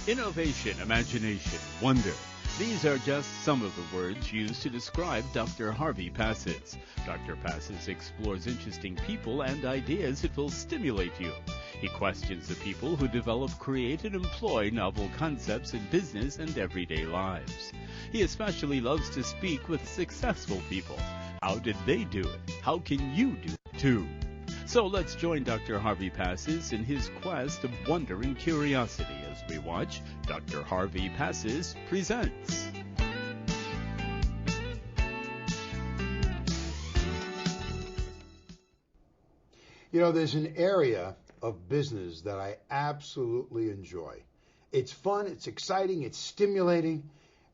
Innovation, imagination, wonder. These are just some of the words used to describe Dr. Harvey Passes. Dr. Passes explores interesting people and ideas that will stimulate you. He questions the people who develop, create, and employ novel concepts in business and everyday lives. He especially loves to speak with successful people. How did they do it? How can you do it too? So let's join Dr. Harvey Passes in his quest of wonder and curiosity as we watch Dr. Harvey Passes Presents. You know, there's an area of business that I absolutely enjoy. It's fun, it's exciting, it's stimulating,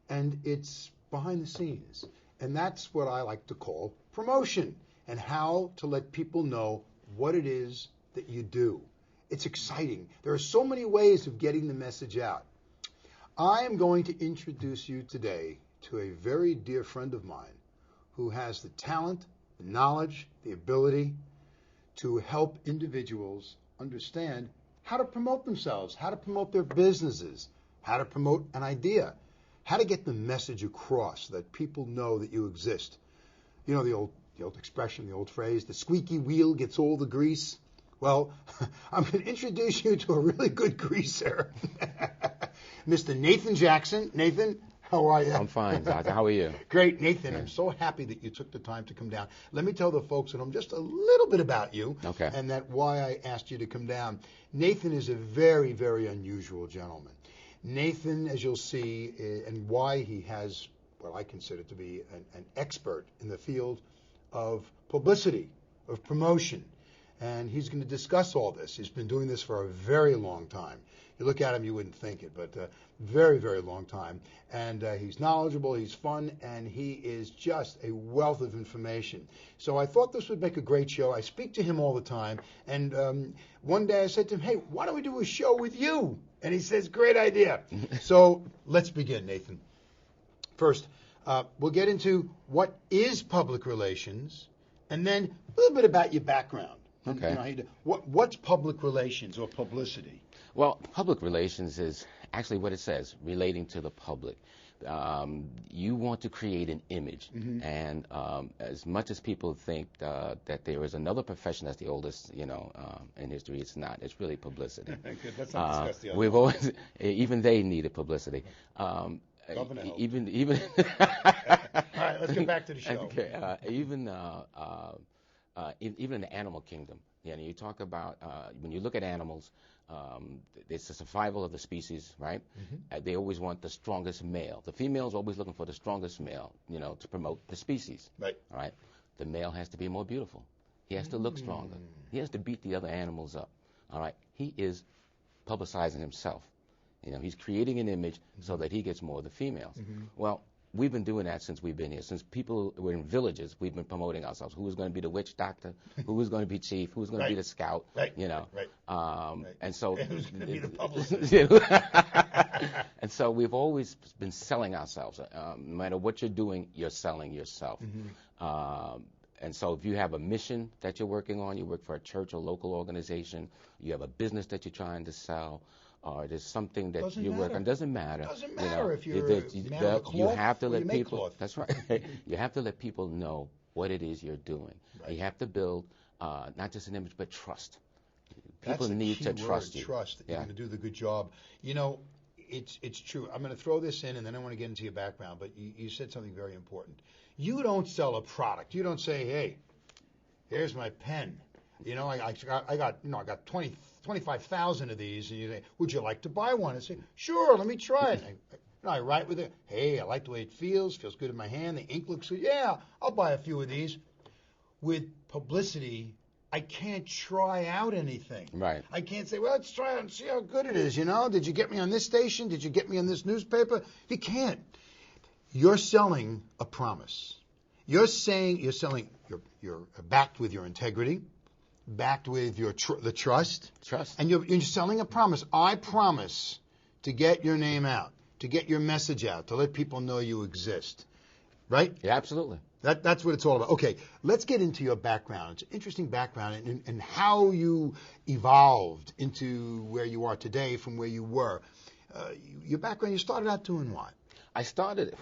and it's behind the scenes. And that's what I like to call promotion and how to let people know what it is that you do. It's exciting. There are so many ways of getting the message out. I am going to introduce you today to a very dear friend of mine who has the talent, the knowledge, the ability to help individuals understand how to promote themselves, how to promote their businesses, how to promote an idea, how to get the message across so that people know that you exist. You know the old expression, the old phrase, the squeaky wheel gets all the grease. Well, I'm going to introduce you to a really good greaser, Mr. Nathan Jackson. Nathan, how are you? I'm fine, Doctor. How are you? Great, Nathan. I'm so happy that you took the time to come down. Let me tell the folks at home just a little bit about you, okay, and that why I asked you to come down. Nathan is a very, very unusual gentleman. Nathan, as you'll see, and why he has what I consider to be an expert in the field of publicity, of promotion. And he's going to discuss all this. He's been doing this for a very long time. You look at him, you wouldn't think it, but very, very long time. And he's knowledgeable, he's fun, and he is just a wealth of information. So I thought this would make a great show. I speak to him all the time. And one day I said to him, hey, why don't we do a show with you? And he says, great idea. So let's begin, Nathan. First, we'll get into what is public relations, and then a little bit about your background. Okay. You know, what's public relations or publicity? Well, public relations is actually what it says, relating to the public. You want to create an image, Mm-hmm. and as much as people think that there is another profession that's the oldest, in history, it's not. It's really publicity. Good. Let's not discuss the other We've one. always, even they needed publicity. Governor help. Even. All right, let's get back to the show. Okay. Even in the animal kingdom, you talk about when you look at animals, it's the survival of the species, right? Mm-hmm. They always want the strongest male. The female's always looking for the strongest male, to promote the species. Right. All right. The male has to be more beautiful. He has to look stronger. He has to beat the other animals up. All right. He is publicizing himself. He's creating an image so that he gets more of the females. Mm-hmm. Well, we've been doing that since we've been here. Since people were in villages, we've been promoting ourselves. Who was going to be the witch doctor? Who was going to be chief? Who was going to be the scout? Right. Right. And so who's going to be the publicist? And so we've always been selling ourselves. No matter what you're doing, you're selling yourself. Mm-hmm. And so if you have a mission that you're working on, you work for a church or local organization, you have a business that you're trying to sell, or there's something that you work on. Doesn't matter. Doesn't matter if you're you have to let people. Cloth. That's right. You have to let people know what it is you're doing. Right. You have to build not just an image, but trust. People need to trust you. Trust that you're going to do the good job. It's true. I'm going to throw this in, and then I want to get into your background. But you said something very important. You don't sell a product. You don't say, "Hey, here's my pen. I got 25,000 of these, and you say, would you like to buy one? I say, sure, let me try it. I write with it. Hey, I like the way it feels good in my hand. The ink looks good. Yeah, I'll buy a few of these. With publicity, I can't try out anything. Right. I can't say, well, let's try it and see how good it is. Did you get me on this station? Did you get me on this newspaper? You can't. You're selling a promise. You're selling. You're backed with your integrity, backed with your the trust, and you're selling a promise. I promise to get your name out, to get your message out, to let people know you exist. Right? Yeah, absolutely. That's what it's all about. Okay, let's get into your background. It's an interesting background and how you evolved into where you are today from where you were. Your background, you started out doing what? I started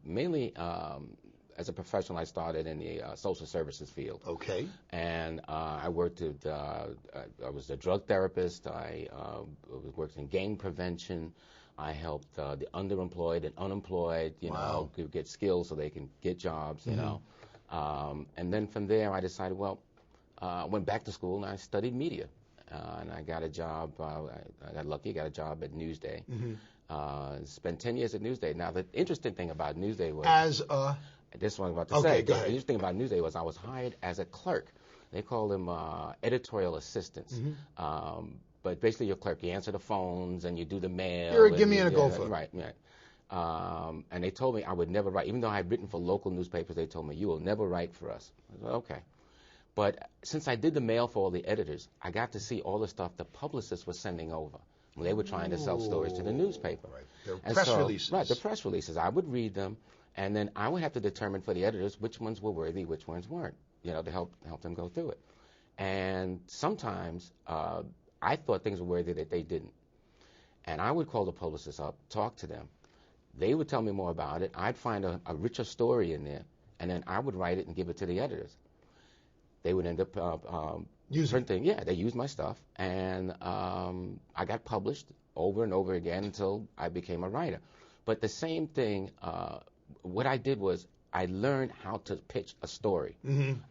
mainly as a professional. I started in the social services field. Okay. And I worked at, I was a drug therapist. I worked in gang prevention. I helped the underemployed and unemployed, Wow. to get skills so they can get jobs, and then from there I decided, I went back to school and I studied media. And I got a job, I got lucky, got a job at Newsday. Spent 10 years at Newsday. Now, the interesting thing about Newsday was... As a... This is what I'm about to Okay, say. go The ahead. interesting thing about Newsday was I was hired as a clerk. They call them editorial assistants. But basically, you're a clerk. You answer the phones and you do the mail. You're a gimme and a gopher. Right. And they told me I would never write. Even though I had written for local newspapers, they told me, you will never write for us. I said, okay. But since I did the mail for all the editors, I got to see all the stuff the publicists were sending over. They were trying to sell stories to the newspaper. Right. They're And press so- releases. Right, the press releases. I would read them, and then I would have to determine for the editors which ones were worthy, which ones weren't, to help them go through it. And sometimes I thought things were worthy that they didn't. And I would call the publicists up, talk to them. They would tell me more about it. I'd find a richer story in there, and then I would write it and give it to the editors. They would end up printing. Yeah, they used my stuff, and I got published over and over again until I became a writer. But the same thing, what I did was I learned how to pitch a story.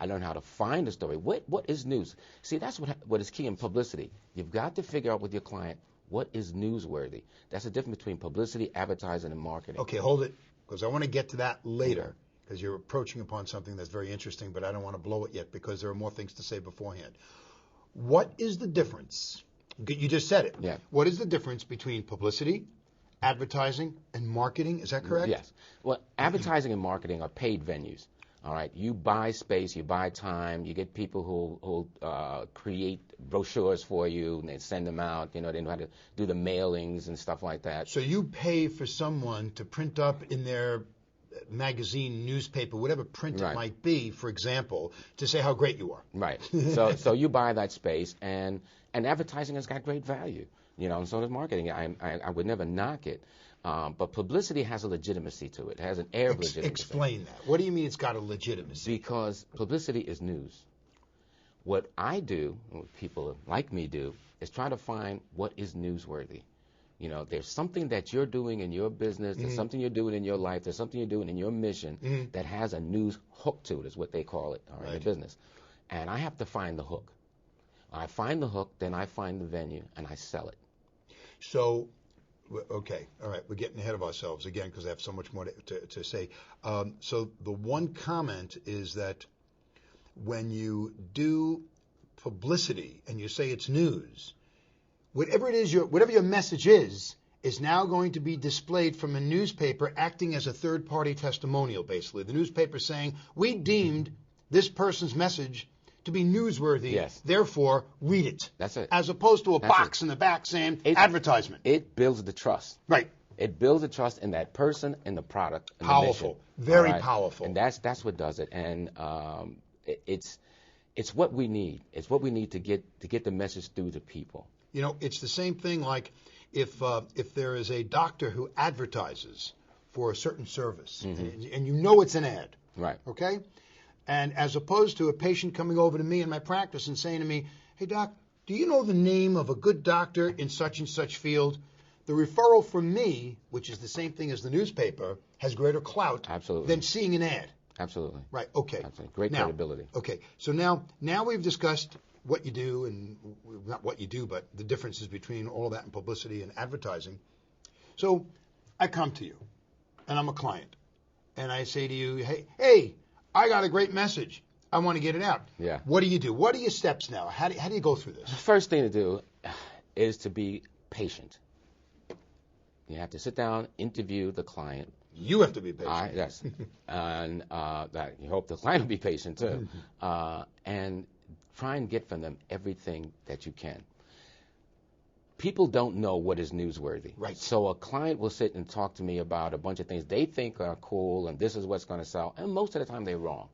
I learned how to find a story. What is news? See, that's what is key in publicity. You've got to figure out with your client what is newsworthy. That's the difference between publicity, advertising, and marketing. Okay, hold it, because I want to get to that later, because you're approaching upon something that's very interesting, but I don't want to blow it yet because there are more things to say beforehand. What is the difference? You just said it. Yeah. What is the difference between publicity, advertising, and marketing? Is that correct? Yes. Well, advertising and marketing are paid venues. All right. You buy space, you buy time, you get people who create brochures for you, and they send them out. They know how to do the mailings and stuff like that. So you pay for someone to print up in their magazine, newspaper, whatever print it Right. might be, for example, to say how great you are. Right. So you buy that space, and advertising has got great value. And so does marketing. I would never knock it. But publicity has a legitimacy to it. It has an air of legitimacy. Explain that. What do you mean it's got a legitimacy? Because publicity is news. What I do, and what people like me do, is try to find what is newsworthy. There's something that you're doing in your business, there's something you're doing in your life, there's something you're doing in your mission that has a news hook to it, is what they call it, in the business. And I have to find the hook. I find the hook, then I find the venue, and I sell it. So, okay, all right, we're getting ahead of ourselves again because I have so much more to say. So the one comment is that when you do publicity and you say it's news, whatever it is, whatever your message is now going to be displayed from a newspaper acting as a third-party testimonial, basically. The newspaper saying, we deemed this person's message to be newsworthy, Yes. therefore read it. That's it. As opposed to a That's box in the back saying advertisement. It builds the trust. Right. It builds the trust in that person, in the product, in Powerful. the mission. Very All right? powerful. And that's what does it. And it's what we need. It's what we need to get the message through to people. It's the same thing like if there is a doctor who advertises for a certain service, and you know it's an ad, Right. okay? And as opposed to a patient coming over to me in my practice and saying to me, hey, doc, do you know the name of a good doctor in such and such field? The referral from me, which is the same thing as the newspaper, has greater clout Absolutely. than seeing an ad. Absolutely. Right, okay. Absolutely. Great Now- credibility. Okay, so now we've discussed what you do, and not what you do, but the differences between all that and publicity and advertising. So I come to you, and I'm a client, and I say to you, hey, I got a great message. I want to get it out. Yeah. What do you do? What are your steps now? How do you go through this? The first thing to do is to be patient. You have to sit down, interview the client. You have to be patient. Yes. And that you hope the client will be patient too. And try and get from them everything that you can. People don't know what is newsworthy. Right. So a client will sit and talk to me about a bunch of things they think are cool and this is what's going to sell. And most of the time they're wrong.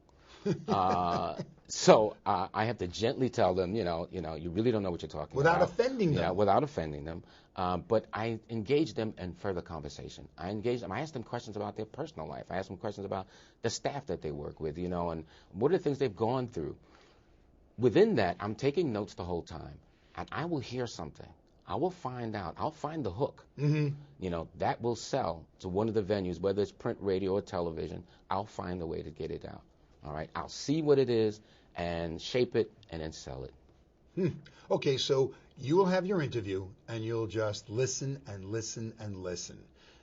So I have to gently tell them, you really don't know what you're talking Without about. offending them. Yeah, without offending them. But I engage them in further conversation. I engage them. I ask them questions about their personal life. I ask them questions about the staff that they work with, and what are the things they've gone through. Within that, I'm taking notes the whole time, and I will hear something. I will find out. I'll find the hook. Mm-hmm. That will sell to one of the venues, whether it's print, radio, or television. I'll find a way to get it out. All right. I'll see what it is and shape it and then sell it. Okay, so you will have your interview and you'll just listen and listen and listen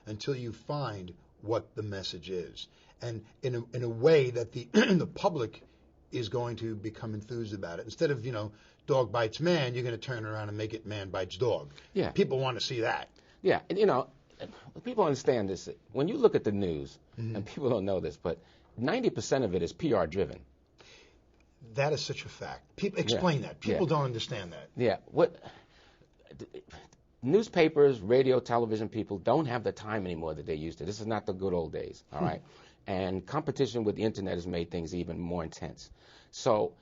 until you find what the message is, and in a way that the the public is going to become enthused about it. Instead of dog bites man, you're going to turn around and make it man bites dog. Yeah. People want to see that. Yeah, and people understand this. When you look at the news, and people don't know this, but 90% of it is PR driven. That is such a fact. People explain that. People don't understand that. Yeah. Newspapers, radio, television people don't have the time anymore that they used to. This is not the good old days, all right? And competition with the internet has made things even more intense. So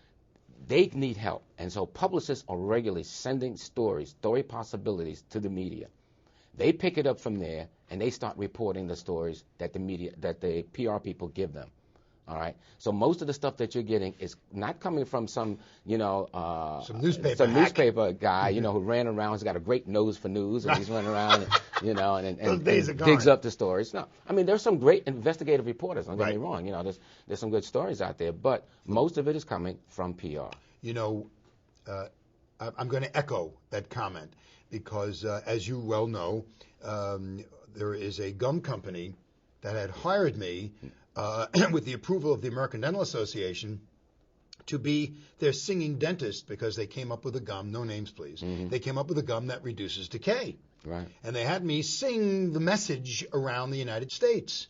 they need help. And so publicists are regularly sending story possibilities to the media. They pick it up from there and they start reporting the stories that the PR people give them. All right. So most of the stuff that you're getting is not coming from some newspaper guy, who ran around, has got a great nose for news, and he's running around, and and digs up the stories. No, I mean there's some great investigative reporters. Don't get me wrong. There's some good stories out there, but most of it is coming from PR. I'm going to echo that comment because, as you well know, there is a gum company that had hired me. With the approval of the American Dental Association, to be their singing dentist because they came up with a gum, no names please, they came up with a gum that reduces decay. Right. And they had me sing the message around the United States.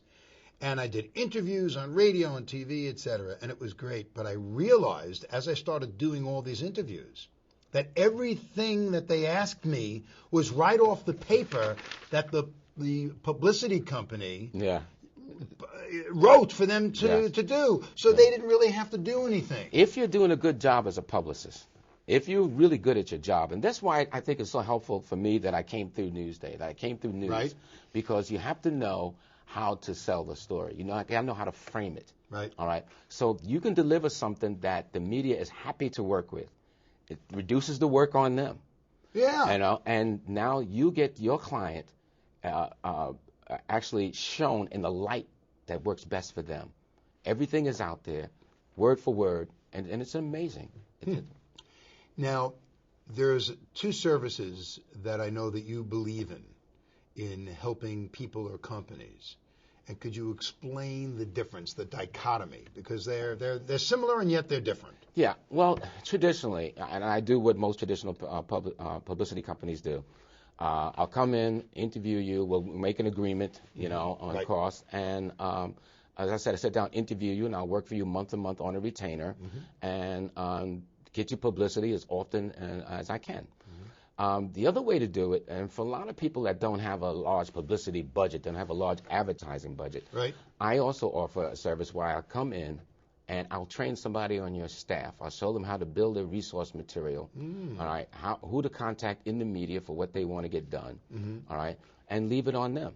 And I did interviews on radio and TV, etc., and it was great. But I realized as I started doing all these interviews that everything that they asked me was right off the paper that the publicity company wrote for them to do. So they didn't really have to do anything. If you're doing a good job as a publicist, if you're really good at your job, and that's why I think it's so helpful for me that I came through Newsday, that I came through news, right. Because you have to know how to sell the story. I got to know how to frame it. Right. All right. So you can deliver something that the media is happy to work with. It reduces the work on them. Yeah. And now you get your client actually shown in the light that works best for them. Everything is out there, word for word, and it's amazing. Now, there's two services that I know that you believe in helping people or companies. And could you explain the difference, the dichotomy? Because they're similar and yet they're different. Yeah. Well, traditionally, and I do what most traditional publicity companies do. I'll come in, interview you, we'll make an agreement, on cost, and as I said, I sit down, interview you, and I'll work for you month to month on a retainer, and get you publicity as often as I can. The other way to do it, and for a lot of people that don't have a large publicity budget, don't have a large advertising budget, I also offer a service where I'll come in and I'll train somebody on your staff. I'll show them how to build a resource material, all right, who to contact in the media for what they want to get done, all right, and leave it on them,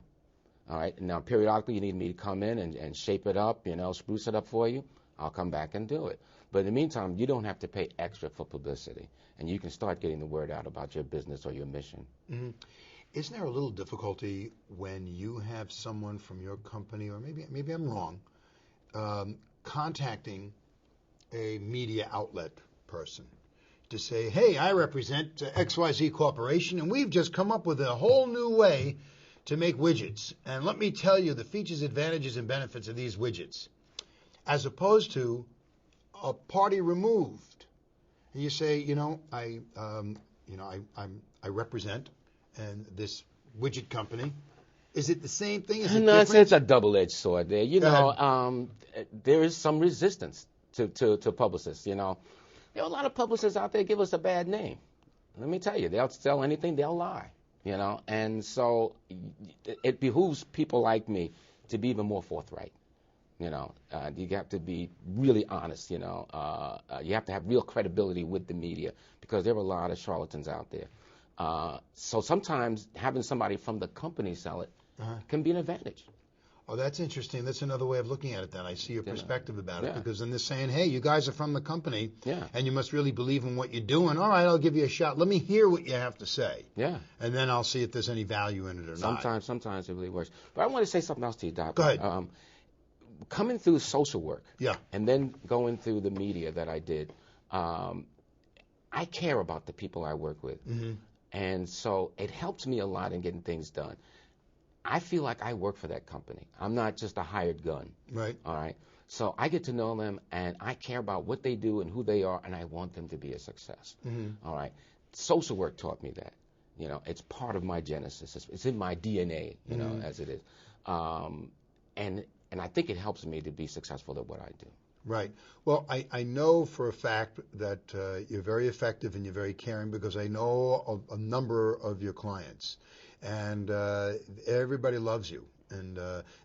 all right. Now, periodically, you need me to come in and shape it up, spruce it up for you. I'll come back and do it. But in the meantime, you don't have to pay extra for publicity, and you can start getting the word out about your business or your mission. Isn't there a little difficulty when you have someone from your company, or maybe I'm wrong, contacting a media outlet person to say, hey, I represent XYZ Corporation, and we've just come up with a whole new way to make widgets. And let me tell you the features, advantages, and benefits of these widgets, as opposed to a party removed. And you say, I represent and this widget company. Is it the same thing? Is it different? It's a double-edged sword there. There is some resistance to publicists. There are a lot of publicists out there give us a bad name. Let me tell you, they'll sell anything, they'll lie. And so it behooves people like me to be even more forthright. You know, you have to be really honest. You know, you have to have real credibility with the media because there are a lot of charlatans out there. So sometimes having somebody from the company sell it can be an advantage. Oh, that's interesting. That's another way of looking at it then. I see your perspective about it Yeah. because then they're saying, hey, you guys are from the company Yeah. and you must really believe in what you're doing. All right, I'll give you a shot. Let me hear what you have to say. Yeah. And then I'll see if there's any value in it or not. Sometimes it really works. But I want to say something else to you, Doc. Go ahead. Coming through social work, Yeah. and then going through the media that I did, I care about the people I work with, and so it helps me a lot in getting things done. I feel like I work for that company. I'm not just a hired gun. Right. All right. So I get to know them, and I care about what they do and who they are, and I want them to be a success. All right. Social work taught me that. You know, it's part of my genesis. It's in my DNA. You know, as it is. And I think it helps me to be successful at what I do. Right. Well, I know for a fact that you're very effective and you're very caring because I know a number of your clients. And everybody loves you. And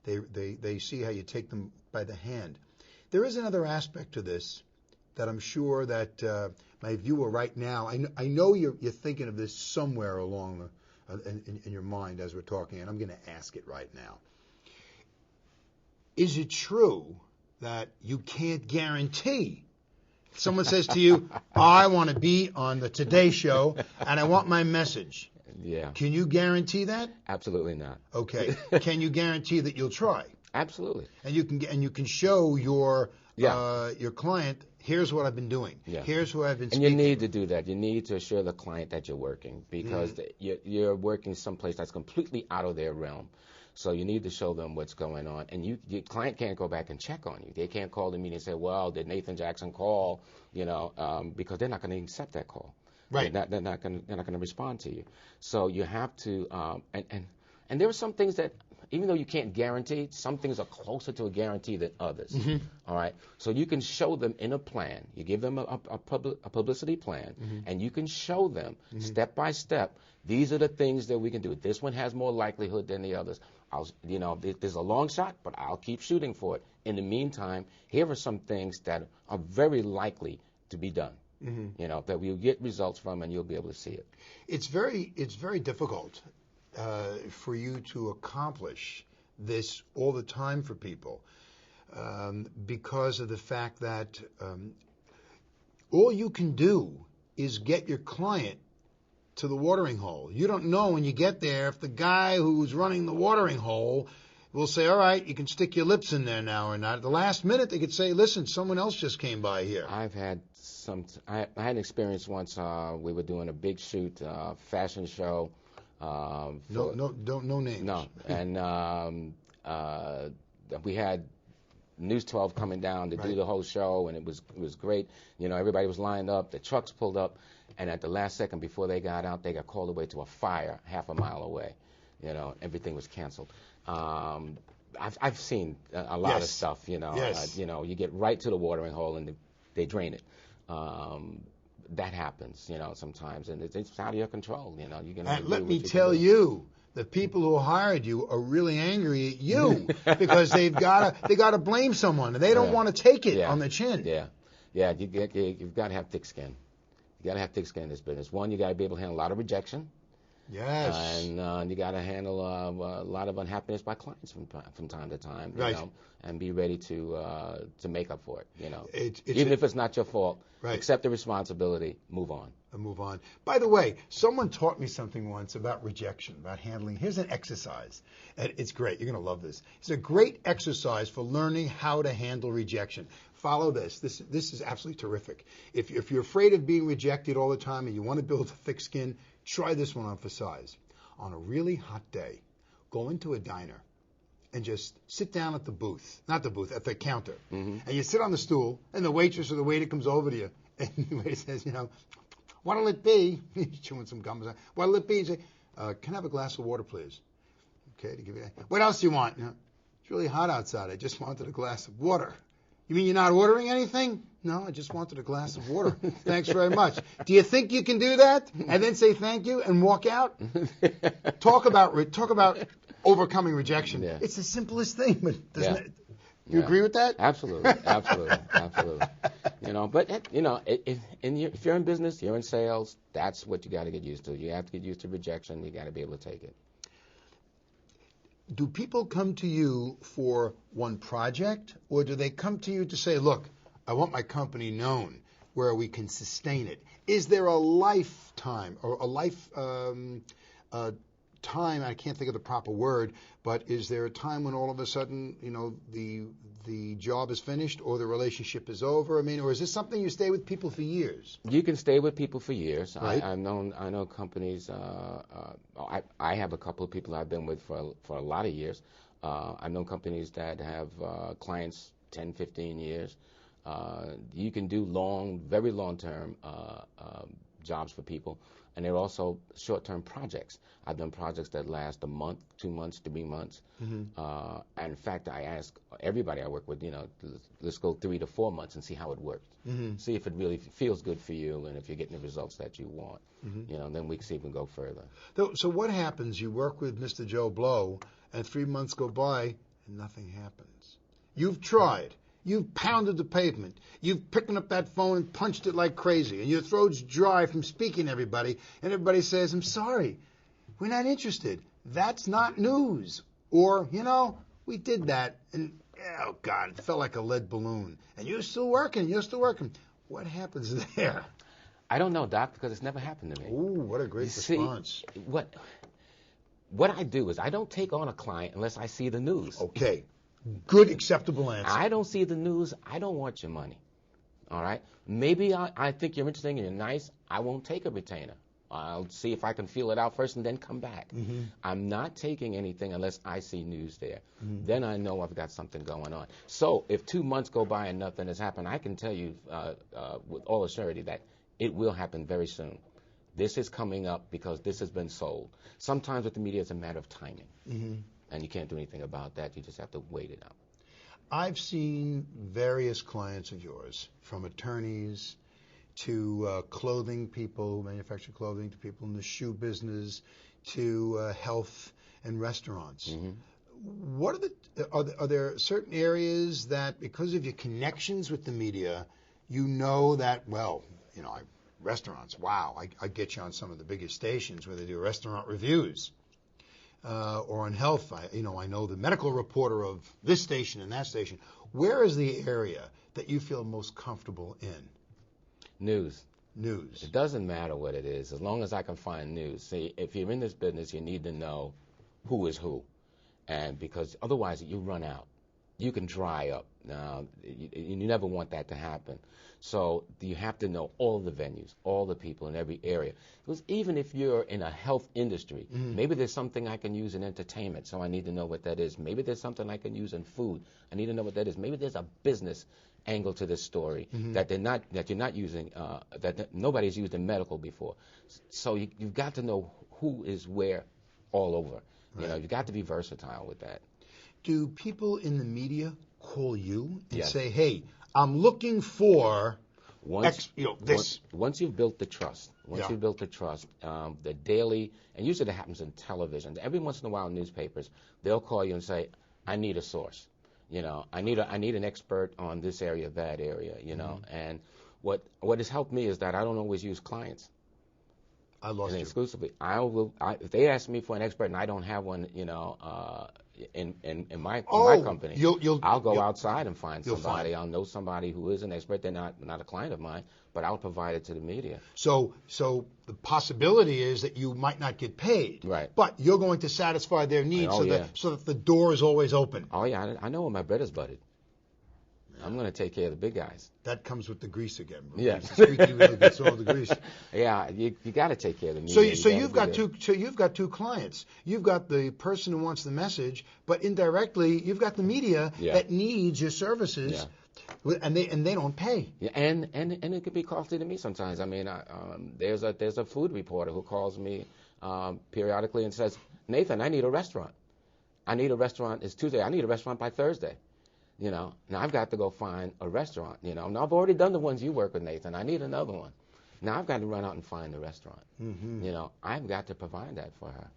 they see how you take them by the hand. There is another aspect to this that I'm sure that my viewer right now, I know you're thinking of this somewhere along in your mind as we're talking, and I'm going to ask it right now. Is it true that you can't guarantee? Someone says to you, I want to be on the Today Show and I want my message. Yeah. Can you guarantee that? Absolutely not. Okay. Can you guarantee that you'll try? Absolutely. And you can show your client, here's what I've been doing. Yeah. Here's who I've been And speaking you need to do that. You need to assure the client that you're working because you're working someplace that's completely out of their realm. So you need to show them what's going on. And your client can't go back and check on you. They can't call the meeting and say, well, did Nathan Jackson call? You know, because they're not going to accept that call. Right. They're not going to respond to you. So you have to, and there are some things that, even though you can't guarantee, some things are closer to a guarantee than others. All right. So you can show them in a plan. You give them a publicity plan, and you can show them step by step. These are the things that we can do. This one has more likelihood than the others. There's a long shot, but I'll keep shooting for it. In the meantime, here are some things that are very likely to be done. You know, that we'll get results from, and you'll be able to see it. It's very difficult for you to accomplish this all the time for people because of the fact that all you can do is get your client to the watering hole. You don't know when you get there if the guy who's running the watering hole will say, all right, you can stick your lips in there now or not. At the last minute, they could say, listen, someone else just came by here. I had an experience once. We were doing a big shoot, fashion show. No names. No, and we had News 12 coming down to do the whole show, and it was great. You know, everybody was lined up. The trucks pulled up, and at the last second before they got out, they got called away to a fire half a mile away. You know, everything was canceled. I've seen a lot of stuff. You know, you get right to the watering hole and they drain it. That happens, you know, sometimes, and it's out of your control. You know, you can. And let me tell you, the people who hired you are really angry at you because they've got to blame someone, and they don't want to take it on the chin. Yeah. You've got to have thick skin. You got to have thick skin in this business. One, you got to be able to handle a lot of rejection. Yes. And you got to handle a lot of unhappiness by clients from time to time. You know, and be ready to make up for it. You know, even if it's not your fault, accept the responsibility, move on. Move on. By the way, someone taught me something once about rejection, about handling. Here's an exercise. And it's great. You're going to love this. It's a great exercise for learning how to handle rejection. Follow this. This is absolutely terrific. If you're afraid of being rejected all the time and you want to build a thick skin, try this one on for size. On a really hot day, go into a diner and just sit down at the booth, not the booth, at the counter. And you sit on the stool, and the waitress or the waiter comes over to you, and the waiter says, you know, what'll it be? He's chewing some gum. What'll it be? You say, can I have a glass of water, please? Okay, to give you that. What else do you want? You know, it's really hot outside. I just wanted a glass of water. You mean you're not ordering anything? No, I just wanted a glass of water. Thanks very much. Do you think you can do that? And then say thank you and walk out? Talk about overcoming rejection. Yeah. It's the simplest thing, but You agree with that? Absolutely, absolutely, absolutely. But if you're in business, you're in sales. That's what you got to get used to. You have to get used to rejection. You got to be able to take it. Do people come to you for one project, or do they come to you to say, look, I want my company known where we can sustain it? Is there a lifetime or a life time? I can't think of the proper word, but is there a time when all of a sudden, the job is finished or the relationship is over? I mean, or is this something you stay with people for years? You can stay with people for years. Right. I know companies. I have a couple of people I've been with for a lot of years. I've known companies that have clients 10, 15 years. You can do very long-term jobs for people, and they're also short-term projects. I've done projects that last a month, 2 months, 3 months. And in fact, I ask everybody I work with, let's go 3 to 4 months and see how it works. See if it really feels good for you and if you're getting the results that you want. Then we can see if we can go further. So what happens? You work with Mr. Joe Blow, and 3 months go by and nothing happens. You've tried. You've pounded the pavement. You've picked up that phone and punched it like crazy, and your throat's dry from speaking to everybody, and everybody says, I'm sorry, we're not interested. That's not news. Or, we did that, and, oh, God, it felt like a lead balloon. And you're still working. What happens there? I don't know, Doc, because it's never happened to me. Ooh, what a great response. See, what I do is I don't take on a client unless I see the news. Okay. Good, acceptable answer. I don't see the news. I don't want your money. All right? Maybe I think you're interesting and you're nice. I won't take a retainer. I'll see if I can feel it out first and then come back. I'm not taking anything unless I see news there. Then I know I've got something going on. So if 2 months go by and nothing has happened, I can tell you with all assurity that it will happen very soon. This is coming up because this has been sold. Sometimes with the media, it's a matter of timing. And you can't do anything about that. You just have to wait it out. I've seen various clients of yours, from attorneys to clothing people who manufacture clothing, to people in the shoe business, to health and restaurants. What are there certain areas that, because of your connections with the media, that, restaurants, wow, I get you on some of the biggest stations where they do restaurant reviews. Or on health, I know the medical reporter of this station and that station. Where is the area that you feel most comfortable in? News. News. It doesn't matter what it is, as long as I can find news. See, if you're in this business, you need to know who is who, and because otherwise you run out. You can dry up. Now, you never want that to happen. So you have to know all the venues, all the people in every area. Because even if you're in a health industry, maybe there's something I can use in entertainment, so I need to know what that is. Maybe there's something I can use in food. I need to know what that is. Maybe there's a business angle to this story that you're not using, that nobody's used in medical before. So you've got to know who is where all over. Right. You've got to be versatile with that. Do people in the media call you and Yes. say, hey, I'm looking for this? Once you've built the trust, the daily, and usually that happens in television. Every once in a while in newspapers, they'll call you and say, I need a source. I need an expert on this area, that area, And what has helped me is that I don't always use clients. I lost you. Exclusively. If they ask me for an expert and I don't have one, in my company, I'll go outside and find somebody. I'll know somebody who is an expert. They're not a client of mine, but I'll provide it to the media. So the possibility is that you might not get paid, right? But you're going to satisfy their needs so that the door is always open. Oh yeah, I know where my bread is buttered. I'm going to take care of the big guys. That comes with the grease again. Yes. Squeaky wheel gets all the grease. Yeah, you got to take care of the media. So you've got two clients. You've got the person who wants the message, but indirectly you've got the media that needs your services, and they don't pay. Yeah, and it could be costly to me sometimes. I mean, there's a food reporter who calls me periodically and says, Nathan, I need a restaurant. It's Tuesday. I need a restaurant by Thursday. Now I've got to go find a restaurant. Now I've already done the ones you work with, Nathan. I need another one. Now I've got to run out and find a restaurant. I've got to provide that for her.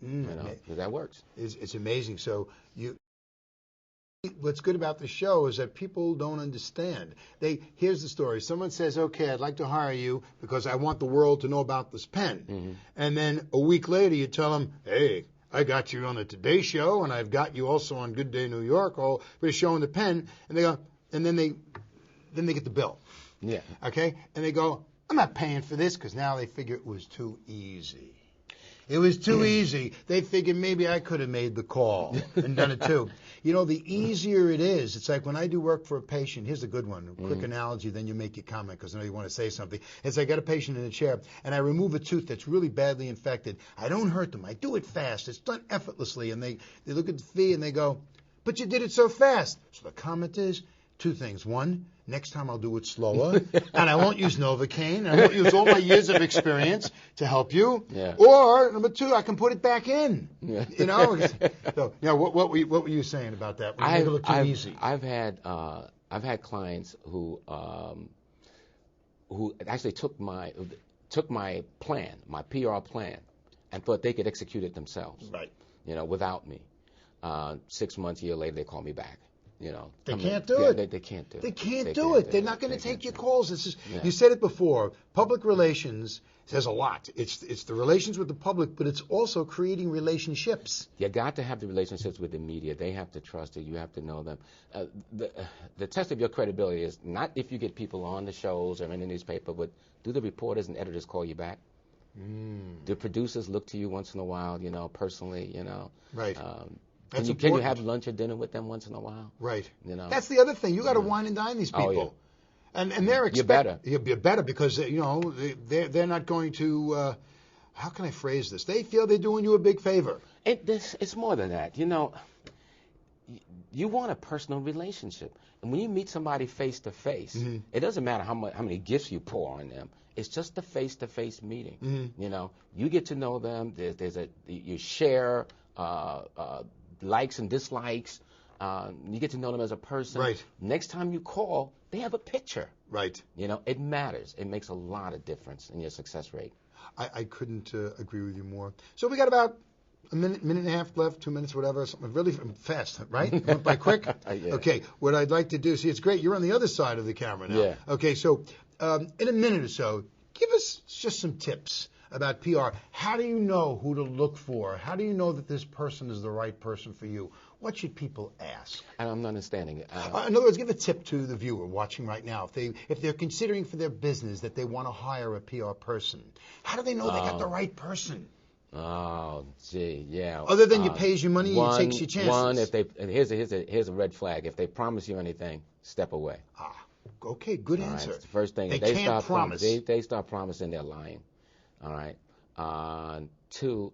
Because that works. It's amazing. So What's good about the show is that people don't understand. Here's the story. Someone says, okay, I'd like to hire you because I want the world to know about this pen. Mm-hmm. And then a week later you tell them, hey, I got you on the Today Show and I've got you also on Good Day New York, all for showing the pen. And they go, and then they get the bill. Yeah. Okay? And they go, I'm not paying for this, because now they figure it was too easy. It was too easy. They figured maybe I could have made the call and done it too. You know, the easier it is, it's like when I do work for a patient. Here's a good one, a quick analogy, then you make your comment because I know you want to say something. It's I got a patient in a chair, and I remove a tooth that's really badly infected. I don't hurt them. I do it fast. It's done effortlessly. And they look at the fee and they go, but you did it so fast. So the comment is, two things. One, next time I'll do it slower, and I won't use Novocaine. I won't use all my years of experience to help you. Yeah. Or number two, I can put it back in. Yeah. You know. So, yeah. What were you saying about that? When you make it look too easy. I've had clients who actually took my plan, my PR plan, and thought they could execute it themselves. Right. You know, without me. 6 months, a year later, they call me back. You know, they can't do it. They can't do it. They can't do it. They're not going to take your calls. This is, yeah. You said it before. Public relations says a lot. It's the relations with the public, but it's also creating relationships. You got to have the relationships with the media. They have to trust you. You have to know them. The test of your credibility is not if you get people on the shows or in the newspaper, but do the reporters and editors call you back? Do producers look to you once in a while, you know, personally, you know? Right. Can you have lunch or dinner with them once in a while? Right. You know. That's the other thing. You got to wine and dine these people. Oh, yeah. And they're You're better. You're better because you know they're not going to. How can I phrase this? They feel they're doing you a big favor. It's more than that. You know, you want a personal relationship, and when you meet somebody face to face, it doesn't matter how many gifts you pour on them. It's just the face-to-face meeting. You know, you get to know them. You share likes and dislikes. You get to know them as a person. Right. Next time you call, they have a picture. Right. You know, it matters. It makes a lot of difference in your success rate. I couldn't agree with you more. So we got about a minute and a half left, 2 minutes, whatever, something really fast, right? It went by quick? Yeah. Okay, what I'd like to do, see, it's great. You're on the other side of the camera now. Yeah. Okay, so in a minute or so, give us just some tips about PR. How do you know who to look for? How do you know that this person is the right person for you? What should people ask? I'm not understanding it. In other words, give a tip to the viewer watching right now. If they're considering for their business that they want to hire a PR person, how do they know they got the right person? Oh, gee, yeah. Other than you pays your money, you takes your chances. Here's a red flag. If they promise you anything, step away. Okay, good All answer. right, it's the first thing. They can't promise. They start promising, they're lying. All right. Two,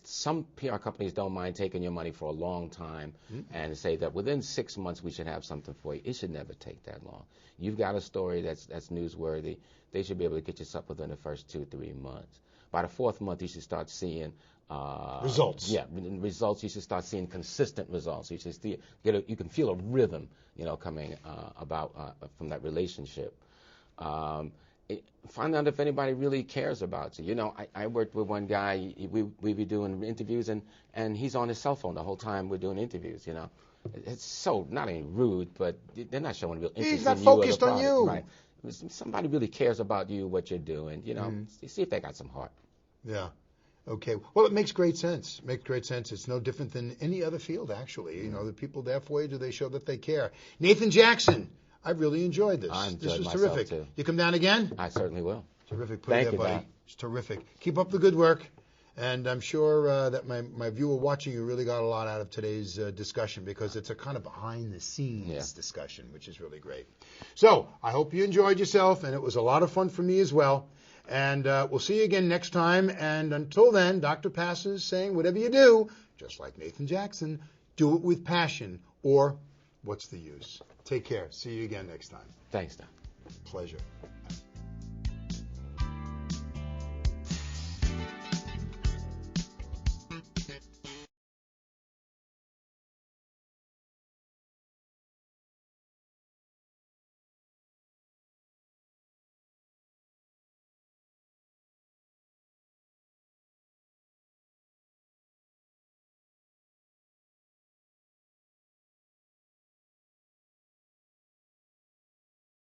some PR companies don't mind taking your money for a long time and say that within 6 months we should have something for you. It should never take that long. You've got a story that's newsworthy. They should be able to get you something within the first 2-3 months. By the fourth month, you should start seeing results. Yeah, results. You should start seeing consistent results. You should you can feel a rhythm, you know, coming about from that relationship. Find out if anybody really cares about you. You know, I worked with one guy. We be doing interviews, and he's on his cell phone the whole time we're doing interviews. You know, it's so not any rude, but they're not showing real interest. He's not in focused you or the on product. you. Right. Somebody really cares about you, what you're doing. You know, see if they got some heart. Yeah. Okay. Well, it makes great sense. It makes great sense. It's no different than any other field, actually. You know, the people there for you, do they show that they care? Nathan Jackson, I really enjoyed this. This was terrific. Too. You come down again? I certainly will. Terrific. Thank you, buddy. Doc. It's terrific. Keep up the good work. And I'm sure that my viewer watching you really got a lot out of today's discussion, because it's a kind of behind-the-scenes discussion, which is really great. So I hope you enjoyed yourself, and it was a lot of fun for me as well. And we'll see you again next time. And until then, Dr. Passes saying, whatever you do, just like Nathan Jackson, do it with passion, or what's the use? Take care. See you again next time. Thanks, Doc. Pleasure.